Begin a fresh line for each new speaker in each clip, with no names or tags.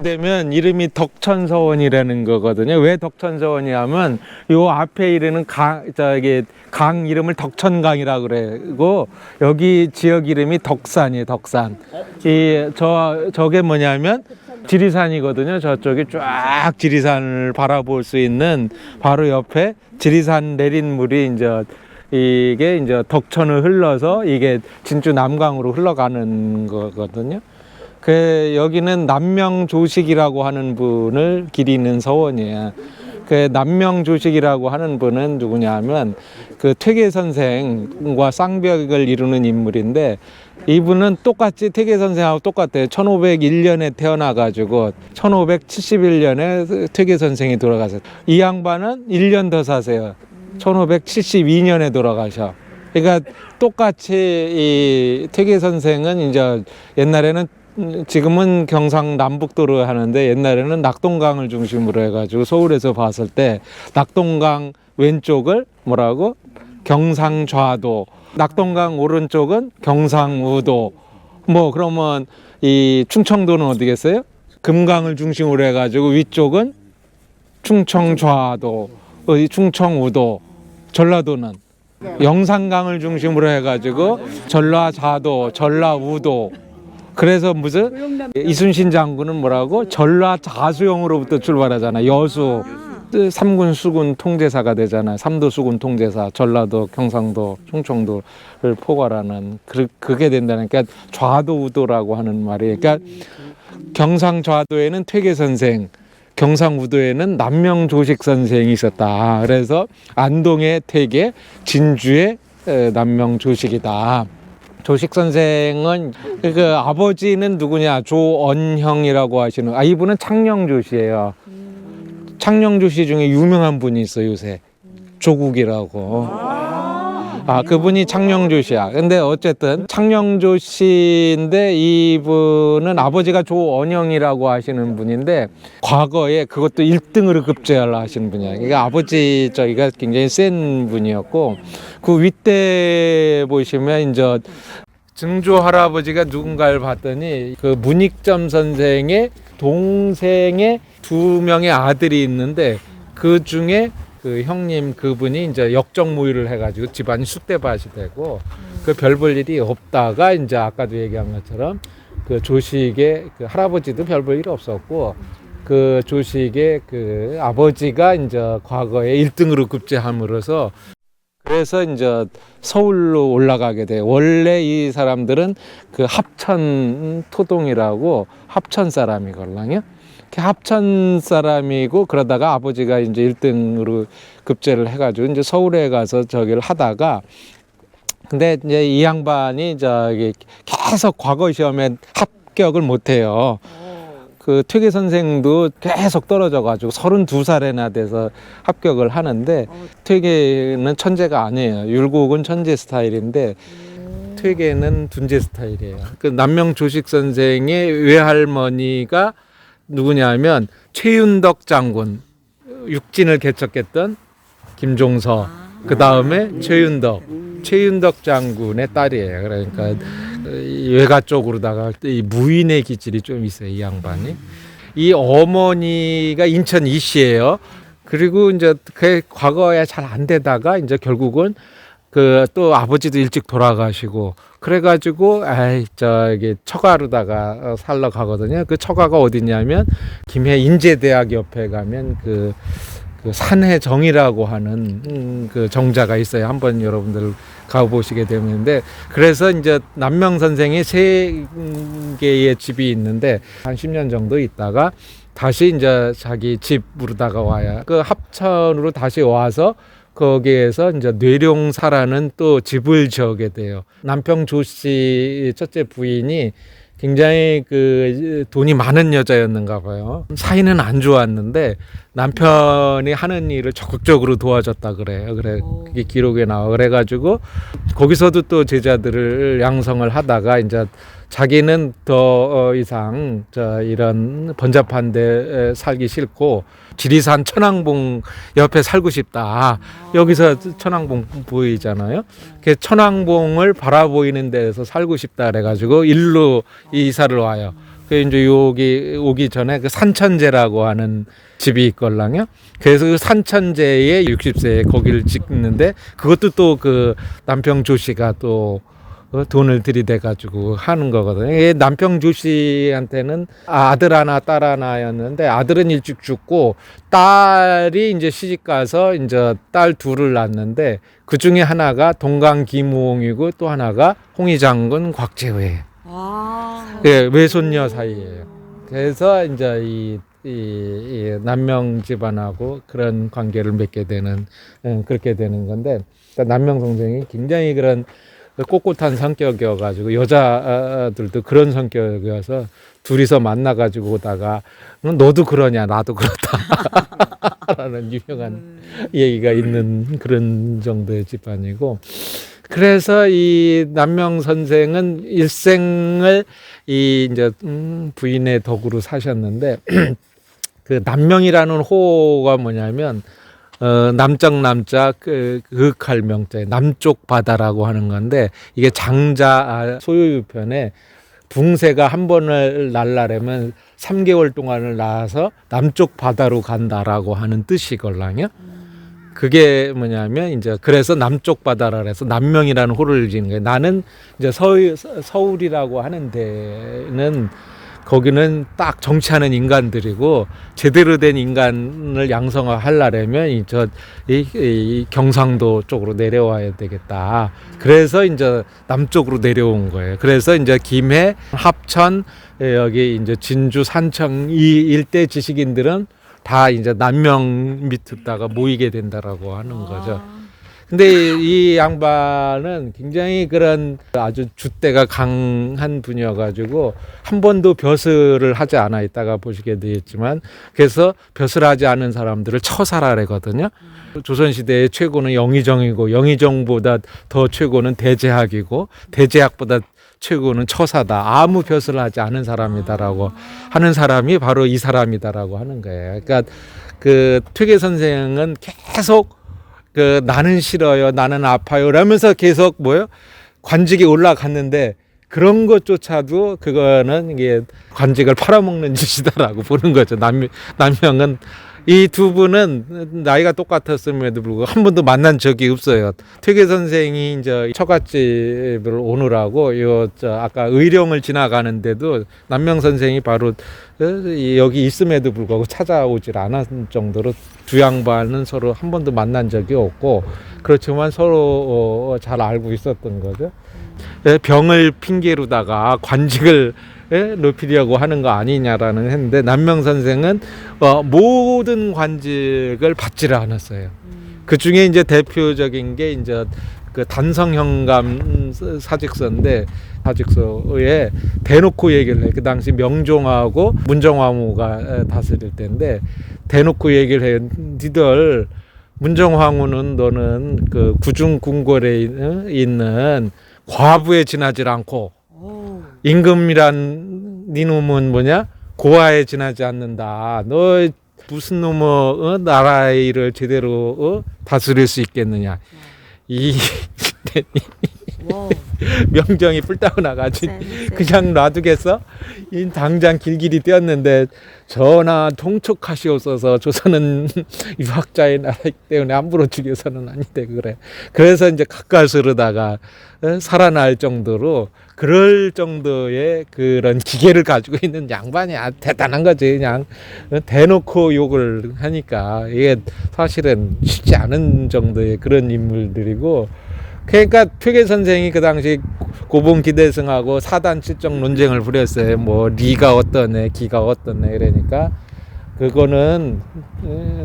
되면 이름이 덕천서원이라는 거거든요. 왜 덕천서원이 하면 요 앞에 이르는 강 이름을 덕천강이라고 그래고 여기 지역 이름이 덕산이에요. 덕산. 저게 뭐냐면 지리산이거든요. 저쪽이 쫙 지리산을 바라볼 수 있는 바로 옆에 지리산 내린 물이 이게 덕천을 흘러서 이게 진주 남강으로 흘러가는 거거든요. 여기는 남명조식이라고 하는 분을 기리는 서원이에요. 남명조식이라고 하는 분은 누구냐 하면 퇴계 선생과 쌍벽을 이루는 인물인데, 이분은 똑같이 퇴계 선생하고 똑같아요. 1501년에 태어나가지고 1571년에 퇴계 선생이 돌아가세요. 이 양반은 1년 더 사세요. 1572년에 돌아가셔. 그러니까 똑같이 이 퇴계 선생은 이제 옛날에는, 지금은 경상 남북도로 하는데 옛날에는 낙동강을 중심으로 해가지고 서울에서 봤을 때 낙동강 왼쪽을 뭐라고? 경상좌도, 낙동강 오른쪽은 경상우도. 그러면 이 충청도는 어디겠어요? 금강을 중심으로 해가지고 위쪽은 충청좌도, 충청우도. 전라도는 영산강을 중심으로 해가지고 전라자도, 전라우도. 그래서 무슨 이순신 장군은 뭐라고? 전라자수영으로부터 출발하잖아. 여수, 삼군 수군 통제사가 되잖아. 삼도 수군 통제사. 전라도, 경상도, 충청도를 포괄하는 그게 된다니까. 좌도우도라고 하는 말이에요. 그러니까 경상좌도에는 퇴계 선생, 경상우도에는 남명조식 선생이 있었다. 그래서 안동의 퇴계, 진주의 남명조식이다. 조식 선생은 아버지는 누구냐? 조언형이라고 하시는, 이분은 창녕조씨예요. 창녕조씨 중에 유명한 분이 있어요, 요새. 조국이라고. 그분이 창녕조씨야. 근데 어쨌든 창녕조씨인데 이분은 아버지가 조언형이라고 하시는 분인데, 과거에 그것도 1등으로 급제하려 하시는 분이야. 그러니까 아버지 저기가 굉장히 센 분이었고, 그 윗대 보시면 이제 증조 할아버지가 누군가를 봤더니 문익점 선생의 동생의 2명의 아들이 있는데, 그 중에 형님 그분이 이제 역적무휴를 해가지고 집안이 쑥대밭이 되고, 별 볼 일이 없다가 이제 아까도 얘기한 것처럼 조식의 할아버지도 별 볼 일이 없었고, 조식의 아버지가 이제 과거에 1등으로 급제함으로써, 그래서 이제 서울로 올라가게 돼요. 원래 이 사람들은 합천 토동이라고 합천 사람이거든요. 합천 사람이고, 그러다가 아버지가 이제 1등으로 급제를 해가지고 이제 서울에 가서 저기를 하다가, 근데 이제 이 양반이 계속 과거 시험에 합격을 못해요. 퇴계 선생도 계속 떨어져가지고 32살에나 돼서 합격을 하는데, 퇴계는 천재가 아니에요. 율곡은 천재 스타일인데 퇴계는 둔재 스타일이에요. 남명조식 선생의 외할머니가 누구냐면 최윤덕 장군, 육진을 개척했던 김종서, 그 다음에 최윤덕 장군의 딸이에요. 그러니까 외가 쪽으로다가 이 무인의 기질이 좀 있어요, 이 양반이. 이 어머니가 인천 이씨예요. 그리고 이제 과거에 잘 안 되다가 이제 결국은 또 아버지도 일찍 돌아가시고, 그래가지고 처가로다가 살러 가거든요. 처가가 어디냐면 김해 인제대학 옆에 가면 산해정이라고 하는 정자가 있어요. 한번 여러분들 가보시게 되는데, 그래서 이제 남명 선생이 3개의 집이 있는데 한 10년 정도 있다가 다시 이제 자기 집으로다가 와요. 합천으로 다시 와서 거기에서 이제 뇌룡사라는 또 집을 지어게 돼요. 남평 조씨 첫째 부인이 굉장히 돈이 많은 여자였는가 봐요. 사이는 안 좋았는데 남편이 하는 일을 적극적으로 도와줬다 그래요. 그게 기록에 나와. 그래가지고 거기서도 또 제자들을 양성을 하다가 이제 자기는 더 이상 이런 번잡한 데 살기 싫고 지리산 천왕봉 옆에 살고 싶다. 여기서 천왕봉 보이잖아요. 그 천왕봉을 바라보이는 데서 살고 싶다 그래가지고 일로 이사를 와요. 그 이제 여기 오기 전에 그 산천제라고 하는 집이 있걸랑요. 그래서 그 산천제에 60세에 거기를 찍는데 그것도 또 그 남평조 씨가 또 돈을 들이대 가지고 하는 거거든요. 남평조 씨한테는 아들 하나 딸 하나였는데 아들은 일찍 죽고 딸이 이제 시집 가서 이제 딸 둘을 낳았는데 그 중에 하나가 동강 김우홍이고 또 하나가 홍의장군 곽재회. 예, 외손녀 사이예요. 그래서 이제 이 남명 집안하고 그런 관계를 맺게 되는 그렇게 되는 건데 남명 선생이 굉장히 그런 꼿꼿한 성격이어가지고 여자들도 그런 성격이어서 둘이서 만나가지고 오다가 너도 그러냐 나도 그렇다라는 유명한 얘기가 있는 그런 정도의 집안이고 그래서 이 남명 선생은 일생을 이 이제 부인의 덕으로 사셨는데 그 남명이라는 호가 뭐냐면 남쪽 남자 그윽할 명자에 남쪽 바다라고 하는 건데 이게 장자 소유편에 붕새가 한 번을 날라려면 3개월 동안을 낳아서 남쪽 바다로 간다라고 하는 뜻이걸랑요. 그게 뭐냐면 이제 그래서 남쪽 바다라 해서 남명이라는 호를 지는 거예요. 나는 이제 서울이라고 하는 데는 거기는 딱 정치하는 인간들이고 제대로 된 인간을 양성하려면 이 경상도 쪽으로 내려와야 되겠다. 그래서 이제 남쪽으로 내려온 거예요. 그래서 이제 김해, 합천, 여기 이제 진주, 산청 이 일대 지식인들은 다 이제 남명 밑에다가 모이게 된다라고 하는 거죠. 근데 이 양반은 굉장히 그런 아주 줏대가 강한 분이어가지고 한 번도 벼슬을 하지 않아 있다가 보시게 되겠지만 그래서 벼슬 하지 않은 사람들을 처사라래거든요. 조선시대의 최고는 영의정이고 영의정보다 더 최고는 대제학이고 대제학보다 최고는 처사다. 아무 벼슬을 하지 않은 사람이다라고 하는 사람이 바로 이 사람이다라고 하는 거예요. 그러니까 그 퇴계 선생은 계속 그 나는 싫어요, 나는 아파요, 라면서 계속 관직에 올라갔는데 그런 것조차도 그거는 이게 관직을 팔아먹는 짓이다라고 보는 거죠. 남명은 이 두 분은 나이가 똑같았음에도 불구하고 한 번도 만난 적이 없어요. 퇴계 선생이 이제 처갓집을 오느라고 아까 의령을 지나가는데도 남명 선생이 바로 여기 있음에도 불구하고 찾아오질 않았을 정도로 두 양반은 서로 한 번도 만난 적이 없고 그렇지만 서로 잘 알고 있었던 거죠. 병을 핑계로다가 관직을 높이려고 하는 거 아니냐라는 했는데 남명 선생은 모든 관직을 받지를 않았어요. 그 중에 이제 대표적인 게 이제 그 단성현감 사직서인데 사직서에 대놓고 얘기를 해. 그 당시 명종하고 문정왕후가 다스릴 때인데 대놓고 얘기를 해. 니들 문정왕후는 너는 그 구중궁궐에 있는 과부에 지나질 않고 임금이란 니놈은 고아에 지나지 않는다. 너 무슨 놈의 나라를 제대로 다스릴 수 있겠느냐. 이 명정이 뿔따고 나가지 그냥 놔두겠어? 이 당장 길길이 뛰었는데 전하 통촉하시옵소서 조선은 유학자의 나라이기 때문에 함부로 죽여서는 아닌데 그래. 그래서 이제 가까스로다가 살아날 정도로 그럴 정도의 그런 기계를 가지고 있는 양반이 대단한 거지. 그냥 대놓고 욕을 하니까 이게 사실은 쉽지 않은 정도의 그런 인물들이고 그러니까 퇴계 선생이 그 당시 고봉기대승하고 사단칠정 논쟁을 벌였어요. 리가 어떠네 기가 어떠네 이러니까 그거는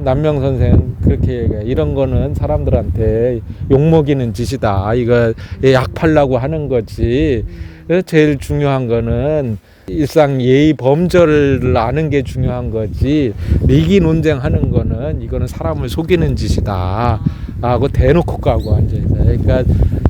남명 선생 그렇게 얘기해. 이런 거는 사람들한테 욕먹이는 짓이다. 이거 약 팔라고 하는 거지. 제일 중요한 거는 일상 예의 범절을 아는 게 중요한 거지. 리기 논쟁하는 거는 이거는 사람을 속이는 짓이다. 하고 대놓고 까고 앉아있어요. 그러니까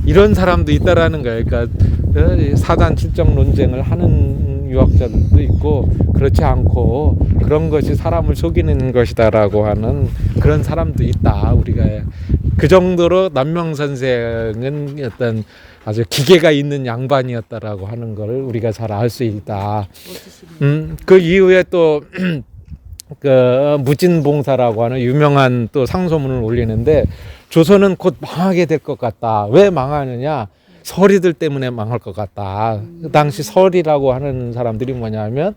이런 사람도 있다라는 거예요. 그러니까 사단 칠정 논쟁을 하는 유학자들도 있고 그렇지 않고 그런 것이 사람을 속이는 것이다라고 하는 그런 사람도 있다. 우리가 그 정도로 남명 선생은 어떤 아주 기계가 있는 양반이었다라고 하는 걸 우리가 잘 알 수 있다. 그 이후에 또 그 무진봉사라고 하는 유명한 또 상소문을 올리는데 조선은 곧 망하게 될 것 같다. 왜 망하느냐? 서리들 때문에 망할 것 같다. 그 당시 서리라고 하는 사람들이 뭐냐면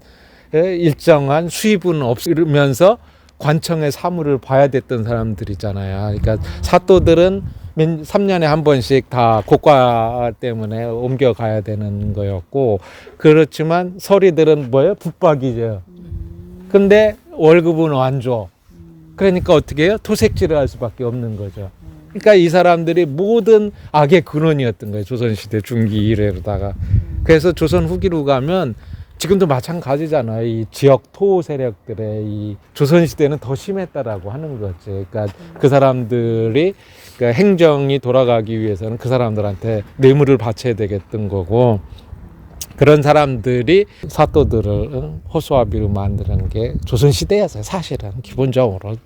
일정한 수입은 없으면서 관청의 사무를 봐야 됐던 사람들이잖아요. 그러니까 사또들은 3년에 한 번씩 다 고과 때문에 옮겨가야 되는 거였고, 그렇지만 서리들은 뭐예요? 붙박이죠. 근데 월급은 안 줘. 그러니까 어떻게 해요? 토색질을 할 수밖에 없는 거죠. 그러니까 이 사람들이 모든 악의 근원이었던 거예요. 조선시대 중기 이래로다가. 그래서 조선 후기로 가면 지금도 마찬가지잖아요. 이 지역 토 세력들의 이 조선시대는 더 심했다라고 하는 거지. 그러니까 그 사람들이 그러니까 행정이 돌아가기 위해서는 그 사람들한테 뇌물을 바쳐야 되겠던 거고, 그런 사람들이 사또들을 호수아비로 만드는 게 조선시대였어요. 사실은 기본적으로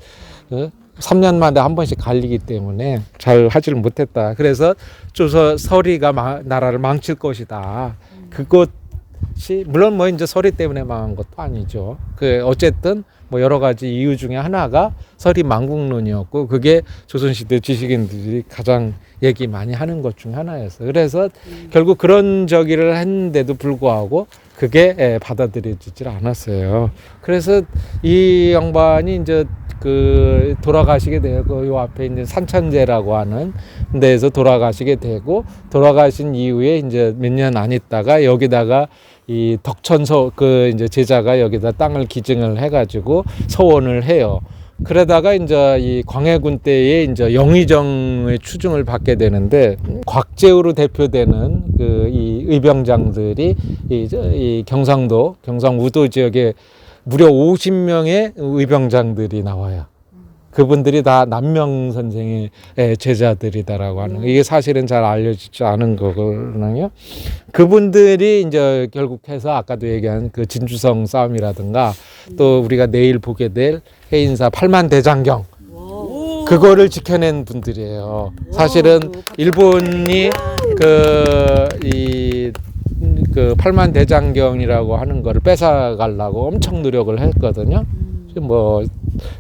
3년 만에 한 번씩 갈리기 때문에 잘 하지를 못했다. 그래서 조선 서리가 나라를 망칠 것이다. 그것이 물론 뭐 이제 서리 때문에 망한 것도 아니죠. 그 어쨌든 뭐 여러 가지 이유 중에 하나가 서리 망국론이었고, 그게 조선시대 지식인들이 가장 얘기 많이 하는 것 중에 하나였어요. 그래서 결국 그런 저기를 했는데도 불구하고 그게 받아들여지질 않았어요. 그래서 이 양반이 이제 그 돌아가시게 되고, 요 앞에 이제 산천제라고 하는 데에서 돌아가시게 되고, 돌아가신 이후에 이제 몇 년 안 있다가 여기다가 이 덕천서 그 이제 제자가 여기다 땅을 기증을 해가지고 서원을 해요. 그러다가 이제 이 광해군 때에 이제 영의정의 추중을 받게 되는데, 곽제우로 대표되는 그 이 의병장들이 이 경상도 경상 우도 지역에 무려 50명의 의병장들이 나와요. 그분들이 다 남명 선생의 제자들이다라고 하는, 이게 사실은 잘 알려지지 않은 거거든요. 그분들이 이제 결국 해서 아까도 얘기한 그 진주성 싸움이라든가, 또 우리가 내일 보게 될 해인사 8만 대장경, 그거를 지켜낸 분들이에요. 사실은 일본이 그 8만 대장경이라고 하는 거를 뺏어가려고 엄청 노력을 했거든요. 뭐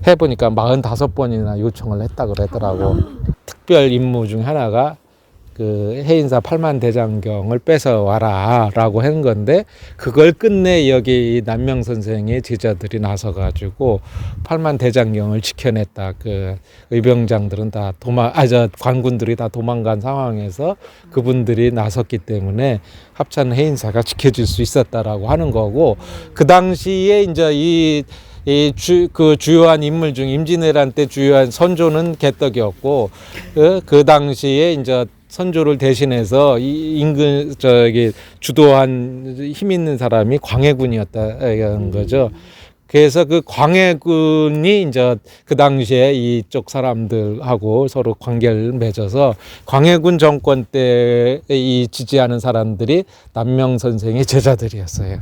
해보니까 45번이나 요청을 했다 그러더라고. 특별 임무 중 하나가 그 해인사 8만 대장경을 뺏어 와라 라고 한 건데, 그걸 끝내 여기 남명 선생의 제자들이 나서 가지고 8만 대장경을 지켜냈다. 그 의병장들은 다 관군들이 다 도망간 상황에서 그분들이 나섰기 때문에 합천 해인사가 지켜질 수 있었다라고 하는 거고, 그 당시에 이제 그 주요한 인물 중 임진왜란 때 주요한 선조는 개떡이었고, 그 당시에 이제 선조를 대신해서 주도한 힘 있는 사람이 광해군이었다는 거죠. 그래서 그 광해군이 이제 그 당시에 이쪽 사람들하고 서로 관계를 맺어서 광해군 정권 때 이 지지하는 사람들이 남명 선생의 제자들이었어요.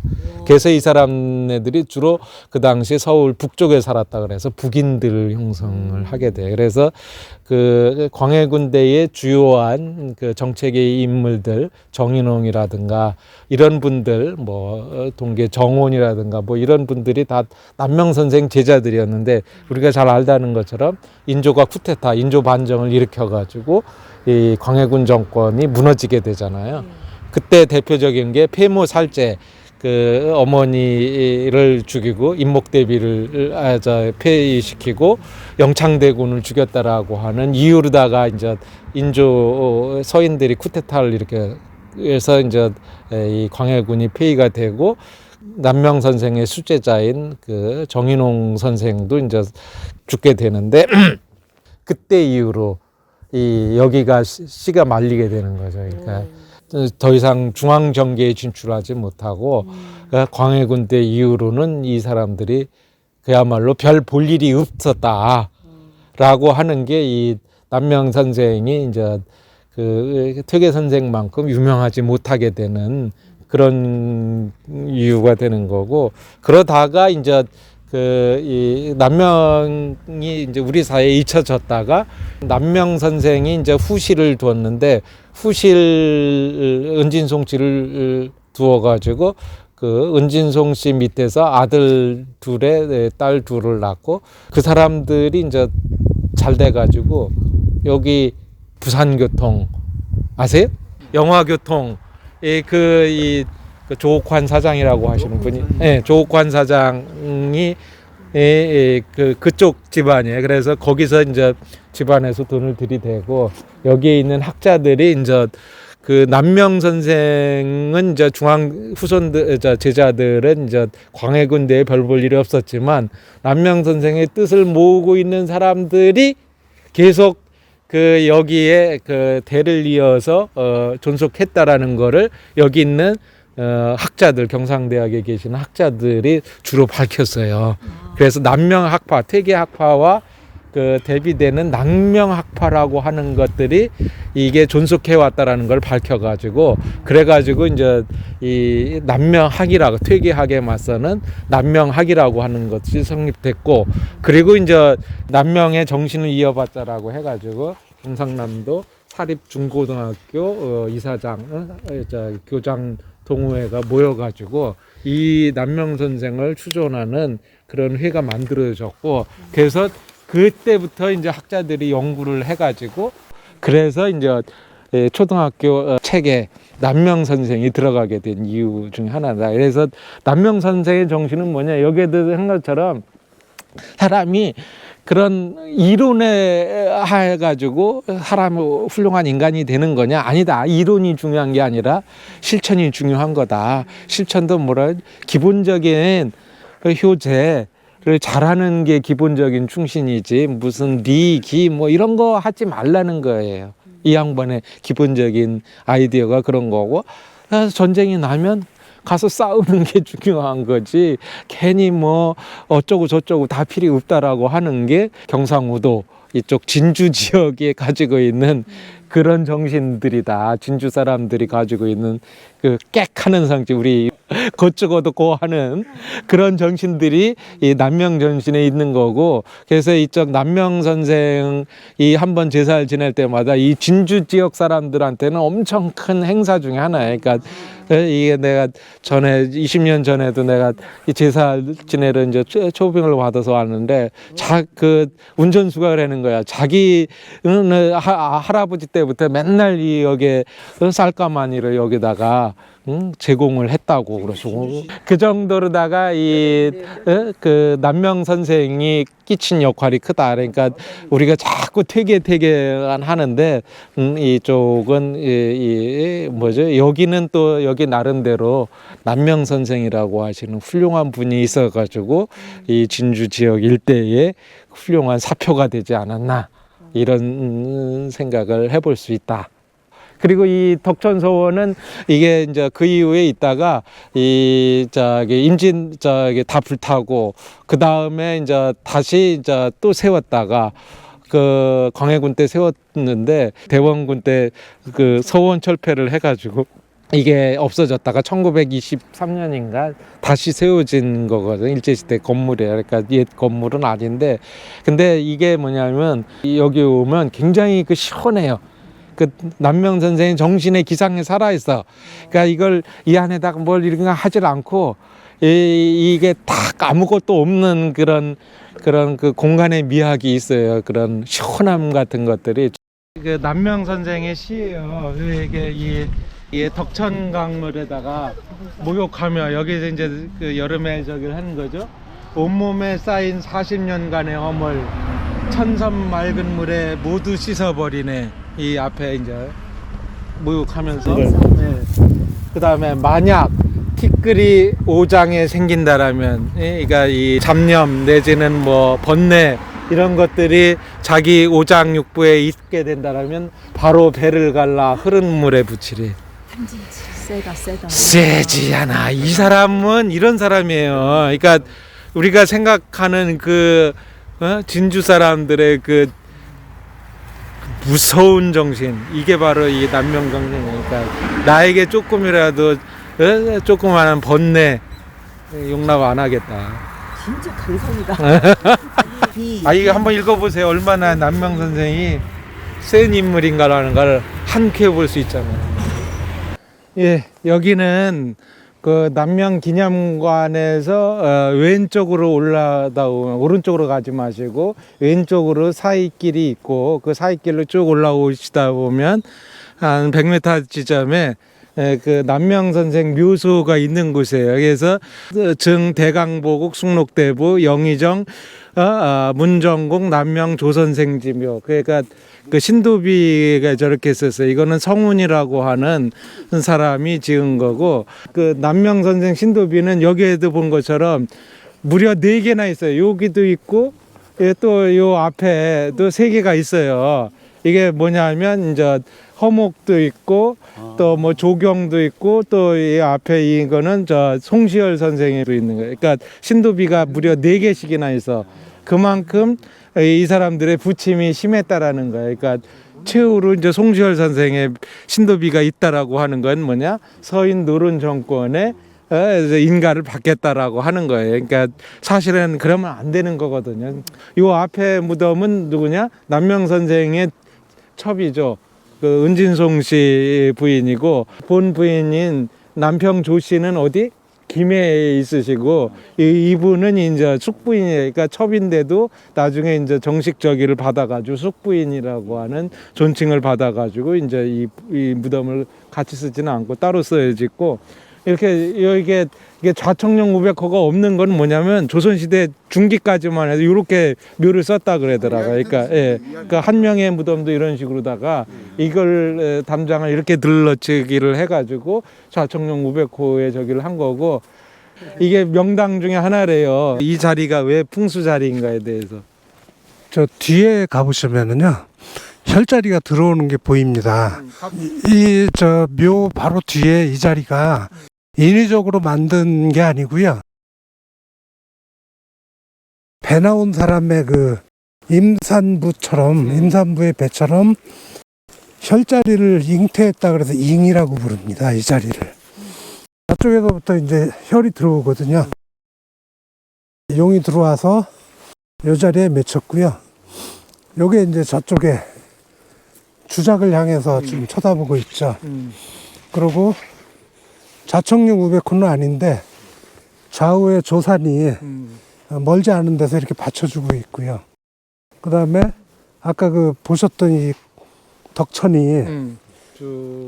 그래서 이 사람네들이 주로 그 당시 서울 북쪽에 살았다 그래서 북인들 형성을 하게 돼요. 그래서 그 광해군대의 주요한 그 정책의 인물들, 정인홍이라든가 이런 분들, 뭐 동계 정원이라든가 뭐 이런 분들이 다 남명 선생 제자들이었는데, 우리가 잘 알다는 것처럼 인조가 쿠데타, 인조 반정을 일으켜가지고 이 광해군 정권이 무너지게 되잖아요. 그때 대표적인 게 폐모살제, 그 어머니를 죽이고 임목대비를 폐위시키고 영창대군을 죽였다라고 하는 이유로다가 이제 인조 서인들이 쿠데타를 이렇게 해서 이제 이 광해군이 폐위가 되고, 남명 선생의 수제자인 그 정인홍 선생도 이제 죽게 되는데 그때 이후로 여기가 씨가 말리게 되는 거죠. 그러니까 더 이상 중앙 정계에 진출하지 못하고 광해군 때 이후로는 이 사람들이 그야말로 별 볼 일이 없었다라고 하는 게 이 남명 선생이 이제 그 퇴계 선생만큼 유명하지 못하게 되는 그런 이유가 되는 거고, 그러다가 이제 이 남명이 이제 우리 사회에 잊혀졌다가 남명 선생이 이제 후실을 두었는데, 후실 은진송 씨를 두어가지고 그 은진송 씨 밑에서 아들 둘에 딸 둘을 낳고, 그 사람들이 이제 잘 돼가지고 여기 부산교통 아세요? 영화교통 이 조옥환 사장이라고 하시는 분이, 예, 조옥환 사장이 그쪽 집안이에요. 그래서 거기서 이제 집안에서 돈을 들이대고, 여기에 있는 학자들이 이제 그 남명 선생은 이제 중앙 후손들 제자들은 이제 광해군대에 별 볼 일이 없었지만, 남명 선생의 뜻을 모으고 있는 사람들이 계속 그 여기에 그 대를 이어서 존속했다라는 거를 여기 있는 학자들, 경상대학에 계시는 학자들이 주로 밝혔어요. 그래서 남명학파, 퇴계학파와 그 대비되는 낭명학파라고 하는 것들이 이게 존속해 왔다라는 걸 밝혀가지고, 그래가지고 이제 이 남명학이라고, 퇴계학에 맞서는 남명학이라고 하는 것이 성립됐고, 그리고 이제 남명의 정신을 이어받자라고 해가지고 경상남도 사립중고등학교 이사장, 교장 동호회가 모여가지고 이 남명 선생을 추존하는 그런 회가 만들어졌고, 그래서 그때부터 이제 학자들이 연구를 해가지고, 그래서 이제 초등학교 책에 남명 선생이 들어가게 된 이유 중에 하나다. 그래서 남명 선생의 정신은 뭐냐, 여기에도 한 것처럼 사람이 그런 이론에 해가지고 사람 훌륭한 인간이 되는 거냐? 아니다. 이론이 중요한 게 아니라 실천이 중요한 거다. 실천도 기본적인 효제 를 잘하는 게 기본적인 충신이지, 무슨 기 뭐 이런 거 하지 말라는 거예요. 이 양반의 기본적인 아이디어가 그런 거고, 전쟁이 나면 가서 싸우는 게 중요한 거지, 괜히 뭐 어쩌고 저쩌고 다 필요 없다라고 하는 게 경상우도 이쪽 진주 지역에 가지고 있는 그런 정신들이다. 진주 사람들이 가지고 있는 그 객하는 성질, 우리 고쩌고도 고하는 그런 정신들이 이 남명 정신에 있는 거고, 그래서 이쪽 남명 선생이 한번 제사를 지낼 때마다 이 진주 지역 사람들한테는 엄청 큰 행사 중에 하나예요. 그러니까 이게 내가 전에 20년 전에도 내가 이 제사 지내러 이제 초빙을 받아서 왔는데, 그 운전수가 그러는 거야. 자기는 할아버지 때부터 맨날 이 여기에 쌀가마니를 여기다가 제공을 했다고 그러시고, 그 정도로다가 그 남명 선생이 끼친 역할이 크다. 그러니까 우리가 자꾸 퇴계안 하는데, 이쪽은 여기는 또 여기 나름대로 남명 선생이라고 하시는 훌륭한 분이 있어가지고 이 진주 지역 일대에 훌륭한 사표가 되지 않았나, 이런 생각을 해볼 수 있다. 그리고 이 덕천서원은 이게 이제 그 이후에 있다가 임진 다 불타고, 그 다음에 이제 다시 이제 또 세웠다가 그 광해군 때 세웠는데, 대원군 때 그 서원 철폐를 해가지고 이게 없어졌다가 1923년인가 다시 세워진 거거든. 일제시대 건물이야. 그러니까 옛 건물은 아닌데, 근데 이게 뭐냐면 여기 오면 굉장히 그 시원해요. 그 남명 선생의 정신의 기상에 살아있어. 그러니까 이걸 이 안에다가 뭘 이런 거 하질 않고, 이게 딱 아무것도 없는 그런 그 공간의 미학이 있어요. 그런 시원함 같은 것들이. 그 남명 선생의 시예요. 이게 이 덕천 강물에다가 목욕하며, 여기서 이제 그 여름에 저기를 하는 거죠. 온몸에 쌓인 40년간의 허물 천섬 맑은 물에 모두 씻어버리네. 이 앞에 이제 목욕하면서, 네. 그 다음에 만약 티끌이 오장에 생긴다라면, 그러니까 이 잡념 내지는 뭐 번뇌 이런 것들이 자기 오장 육부에 있게 된다라면 바로 배를 갈라 흐른 물에 붙이리.
세다.
세지 않아. 이 사람은 이런 사람이에요. 그러니까 우리가 생각하는 그 진주 사람들의 그 무서운 정신, 이게 바로 이 남명 정신이니까, 나에게 조금이라도 조그마한 번뇌 용납 안 하겠다.
진짜 강성이다.
이거 한번 읽어보세요. 얼마나 남명 선생이 센 인물인가라는 걸 한쾌해 볼 수 있잖아요. 예, 여기는 그 남명 기념관에서 왼쪽으로 올라다 오면 오른쪽으로 가지 마시고 왼쪽으로 사이길이 있고 그 사이길로 쭉 올라오시다 보면 한 100m 지점에 그 남명 선생 묘소가 있는 곳이에요. 그래서 증 대강보국 숭록대부 영의정 문정공 남명 조선생지묘. 그러니까 그 신도비가 저렇게 썼어요. 이거는 성운이라고 하는 사람이 지은 거고 그 남명 선생 신도비는 여기에도 본 것처럼 무려 4개나 있어요. 여기도 있고 또 요 앞에도 3개가 있어요. 이게 뭐냐면 이제 허목도 있고 또 뭐 조경도 있고 또 이 앞에 이거는 저 송시열 선생님도 있는 거예요. 그러니까 신도비가 무려 4개씩이나 있어. 그만큼 이 사람들의 부침이 심했다라는 거예요. 그러니까 최후로 이제 송시열 선생의 신도비가 있다라고 하는 건 뭐냐? 서인 노론 정권에 인가를 받겠다라고 하는 거예요. 그러니까 사실은 그러면 안 되는 거거든요. 요 앞에 무덤은 누구냐? 남명 선생의 첩이죠. 그 은진송 씨 부인이고 본 부인인 남평조 씨는 어디? 김해에 있으시고 이분은 이제 숙부인이에요. 그러니까 첩인데도 나중에 이제 정식 저기를 받아가지고 숙부인이라고 하는 존칭을 받아가지고 이제 이 무덤을 같이 쓰지는 않고 따로 써야 짓고 이렇게 이게 좌청룡 우백호가 없는 건 뭐냐면 조선시대 중기까지만 해도 이렇게 묘를 썼다 그러더라고요. 그러니까 그러니까 한 명의 무덤도 이런 식으로다가 이걸 담장을 이렇게 들러치기를 해가지고 좌청룡 우백호에 저기를 한 거고 이게 명당 중에 하나래요. 이 자리가 왜 풍수 자리인가에 대해서.
저 뒤에 가보시면은요 혈자리가 들어오는 게 보입니다. 이 저 묘 바로 뒤에 이 자리가 인위적으로 만든 게 아니고요. 배 나온 사람의 그 임산부의 배처럼 혈자리를 잉태했다 그래서 잉이라고 부릅니다. 이 자리를. 저쪽에서부터 이제 혈이 들어오거든요. 용이 들어와서 이 자리에 맺혔고요. 요게 이제 저쪽에 주작을 향해서 지금 쳐다보고 있죠. 그리고 좌청룡 우백호는 아닌데 좌우에 조산이 멀지 않은 데서 이렇게 받쳐주고 있고요. 그 다음에 아까 그 보셨던 이 덕천이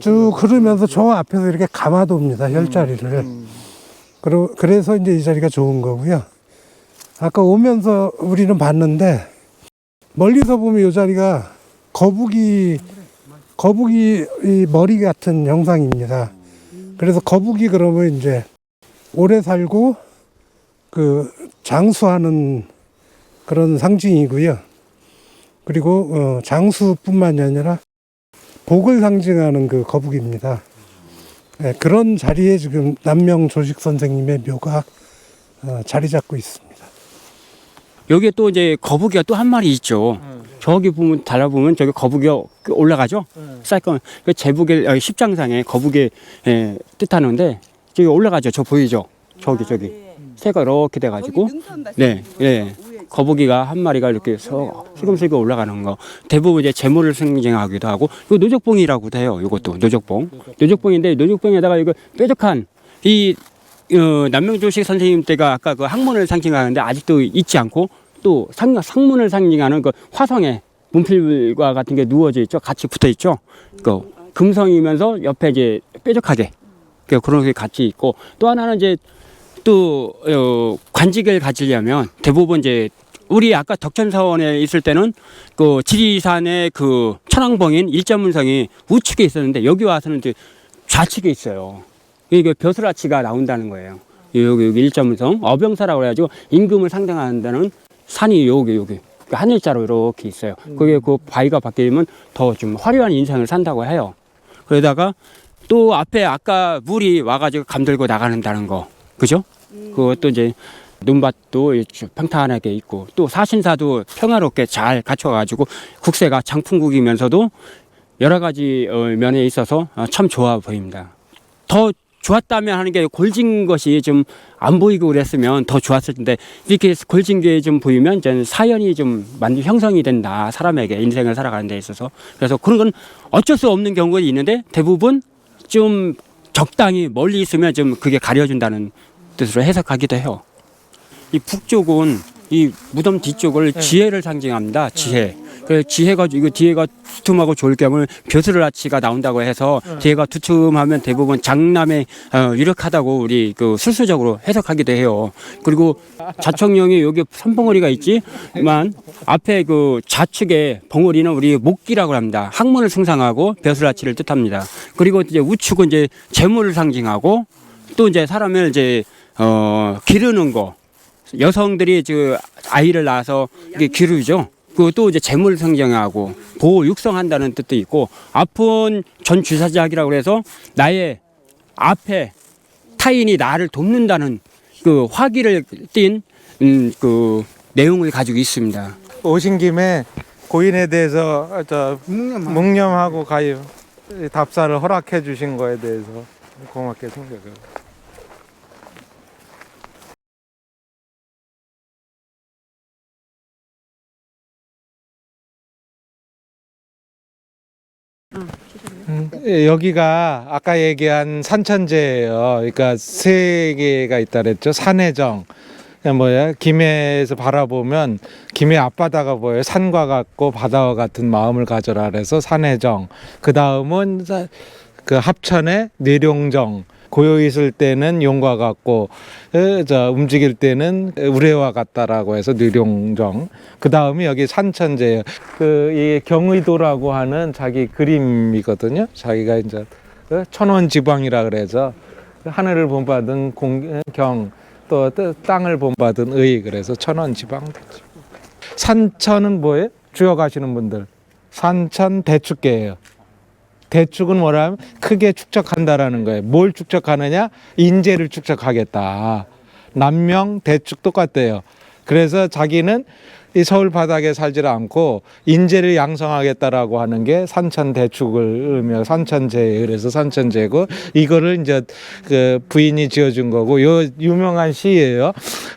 쭉 흐르면서 저 앞에서 이렇게 감아둡니다. 혈자리를. 그래서 이제 이 자리가 좋은 거고요. 아까 오면서 우리는 봤는데 멀리서 보면 이 자리가 거북이 이 머리 같은 형상입니다. 그래서 거북이 그러면 이제 오래 살고 그 장수하는 그런 상징이고요. 그리고 장수뿐만이 아니라 복을 상징하는 그 거북이입니다. 네, 그런 자리에 지금 남명 조식 선생님의 묘가 자리 잡고 있습니다.
여기에 또 이제 거북이가 또 한 마리 있죠. 저기 보면 달아보면 저기 거북이가 올라가죠. 사이클 그 제북의 십장상에 거북이 뜻하는데 저기 올라가죠. 저 보이죠? 저기 새가 이렇게 돼가지고 네. 거북이가 한 마리가 이렇게 슬금슬금 올라가는 거 대부분 이제 재물을 상징하기도 하고 이거 노적봉이라고도 해요. 이것도 노적봉인데 노적봉에다가 이거 뾰족한 이 남명조식 선생님 때가 아까 그 학문을 상징하는데 아직도 잊지 않고 또 상문을 상징하는 그 화성에 문필과 같은 게 누워져 있죠. 같이 붙어 있죠. 그 금성이면서 옆에 이제 뾰족하게 그런 게 같이 있고 또 하나는 이제 또 관직을 가지려면 대부분 이제 우리 아까 덕천사원에 있을 때는 그 지리산의 그 천왕봉인 일자문성이 우측에 있었는데 여기 와서는 이제 좌측에 있어요. 이게 벼슬아치가 나온다는 거예요. 여기 일자문성 어병사라고 해가지고 임금을 상징한다는 산이 여기 하늘자로 이렇게 있어요. 그게 그 바위가 바뀌면 더 좀 화려한 인상을 산다고 해요. 그러다가 또 앞에 아까 물이 와가지고 감돌고 나가는다는 거, 그죠? 그것도 이제 눈밭도 평탄하게 있고 또 사신사도 평화롭게 잘 갖춰가지고 국세가 장풍국이면서도 여러 가지 면에 있어서 참 좋아 보입니다. 더 좋았다면 하는 게 골진 것이 좀 안 보이고 그랬으면 더 좋았을 텐데 이렇게 골진 게 좀 보이면 저는 사연이 좀 많이 형성이 된다. 사람에게 인생을 살아가는 데 있어서. 그래서 그런 건 어쩔 수 없는 경우가 있는데 대부분 좀 적당히 멀리 있으면 좀 그게 가려준다는 뜻으로 해석하기도 해요. 이 북쪽은 이 무덤 뒤쪽을 지혜를 상징합니다. 지혜. 그 지혜가 이거 뒤에가 두툼하고 좋을 경우 벼슬아치가 나온다고 해서 뒤에가 두툼하면 대부분 장남에 유력하다고 우리 그 술수적으로 해석하기도 해요. 그리고 자청령이 여기 삼봉어리가 있지만 앞에 그 좌측에 벙어리는 우리 목기라고 합니다. 학문을 승상하고 벼슬아치를 뜻합니다. 그리고 이제 우측은 이제 재물을 상징하고 또 이제 사람을 이제 기르는 거. 여성들이 저 아이를 낳아서 이게 기르죠. 그것도 이제 재물을 상징하고 보호 육성한다는 뜻도 있고 아픈 전 주사작이라고 해서 나의 앞에 타인이 나를 돕는다는 그 화기를 띤 그 내용을 가지고 있습니다.
오신 김에 고인에 대해서 묵념하고 가요. 답사를 허락해 주신 거에 대해서 고맙게 생각해요. 여기가 아까 얘기한 산천제예요. 그러니까 세 개가 있다 그랬죠. 산해정. 김해에서 바라보면 김해 앞바다가 보여요. 산과 같고 바다와 같은 마음을 가져라 그래서 산해정. 그 다음은 그 합천의 내룡정. 고요 있을 때는 용과 같고 움직일 때는 우레와 같다라고 해서 뇌룡정. 그 다음에 여기 산천제예요. 이 경의도라고 하는 자기 그림이거든요. 자기가 이제 천원지방이라 그래서 하늘을 본받은 경, 또 땅을 본받은 의, 그래서 천원지방. 산천은 뭐예요? 주역하시는 분들. 산천 대축계예요. 대축은 뭐라면 크게 축적한다라는 거예요. 뭘 축적하느냐? 인재를 축적하겠다. 남명 대축 똑같대요. 그래서 자기는 이 서울 바닥에 살지를 않고 인재를 양성하겠다라고 하는 게 산천 대축을 의미하고 산천제, 그래서 산천제고, 이거를 이제 그 부인이 지어준 거고, 요 유명한 시예요.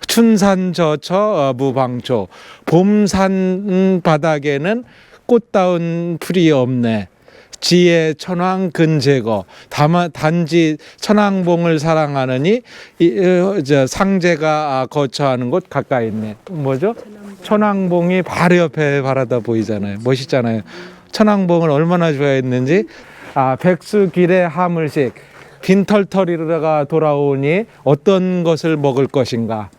춘산저처 무방초. 봄산 바닥에는 꽃다운 풀이 없네. 지혜 천황 근제거. 단지 천왕봉을 사랑하느니 상제가 거처하는 곳 가까이 있네. 뭐죠? 천왕봉이 바로 옆에 바라다 보이잖아요. 멋있잖아요. 천왕봉을 얼마나 좋아했는지. 백수길의 하물식. 빈털터리가 돌아오니 어떤 것을 먹을 것인가.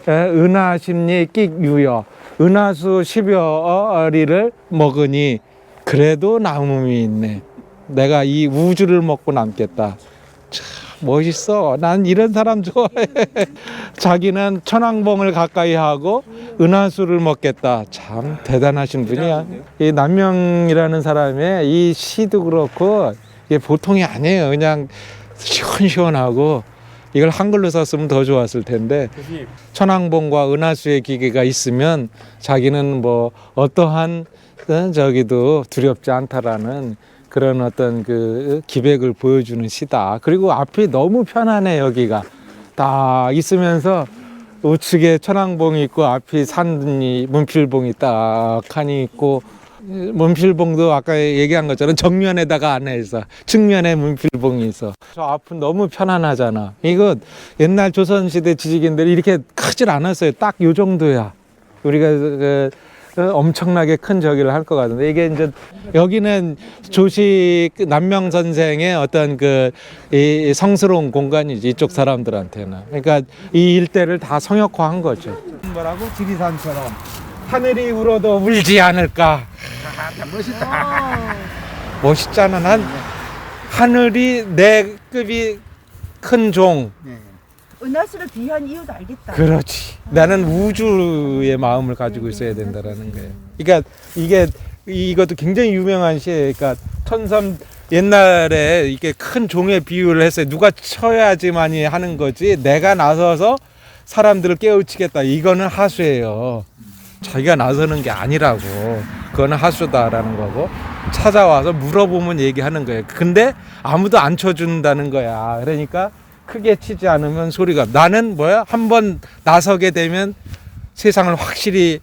은하심리 끽유여. 은하수 10여 리를 먹으니 그래도 남음이 있네. 내가 이 우주를 먹고 남겠다. 참 멋있어. 난 이런 사람 좋아해. 자기는 천왕봉을 가까이 하고 은하수를 먹겠다. 참 대단하신 분이야. 이 남명이라는 사람의 이 시도 그렇고 이게 보통이 아니에요. 그냥 시원시원하고, 이걸 한글로 썼으면 더 좋았을 텐데, 천왕봉과 은하수의 기계가 있으면 자기는 뭐 어떠한 저기도 두렵지 않다라는 그런 어떤 그 기백을 보여주는 시다. 그리고 앞이 너무 편안해. 여기가 딱 있으면서 우측에 천왕봉이 있고 앞이 산이 문필봉이 딱하니 있고, 문필봉도 아까 얘기한 것처럼 정면에다가 안에서 측면에 문필봉이 있어. 저 앞은 너무 편안하잖아. 이거 옛날 조선시대 지식인들이 이렇게 크질 않았어요. 딱 요 정도야. 우리가 엄청나게 큰 저기를 할 것 같은데, 이게 이제 여기는 조식 남명 선생의 어떤 이 성스러운 공간이지, 이쪽 사람들한테는. 그러니까 이 일대를 다 성역화한 거죠. 뭐라고? 지리산처럼 하늘이 울어도 울지 않을까. 멋있다. 멋있잖아. 난 하늘이 내 급이 큰 종.
은하수를 비유한 이유도 알겠다.
그렇지. 나는 우주의 마음을 가지고 있어야 된다라는 거예요. 그러니까 이것도 굉장히 유명한 시예요. 그러니까 천삼 옛날에 이게 큰 종의 비유를 했어요. 누가 쳐야지만이 하는 거지. 내가 나서서 사람들을 깨우치겠다. 이거는 하수예요. 자기가 나서는 게 아니라고. 그거는 하수다라는 거고. 찾아와서 물어보면 얘기하는 거예요. 근데 아무도 안 쳐준다는 거야. 그러니까 크게 치지 않으면 소리가 나는 뭐야? 한번 나서게 되면 세상을 확실히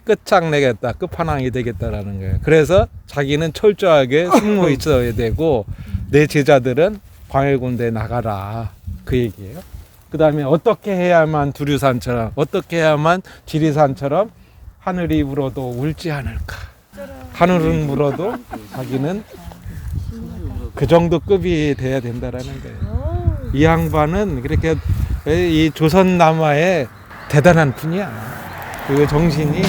끝장내겠다, 끝판왕이 되겠다라는 거예요. 그래서 자기는 철저하게 숨어 있어야 되고 내 제자들은 광해군대에 나가라 그 얘기예요. 그 다음에 어떻게 해야만 두류산처럼, 어떻게 해야만 지리산처럼 하늘이 울어도 울지 않을까. 하늘은 울어도 자기는 그 정도 급이 돼야 된다라는 거예요. 이 양반은 그렇게 이 조선 남하의 대단한 분이야. 그 정신이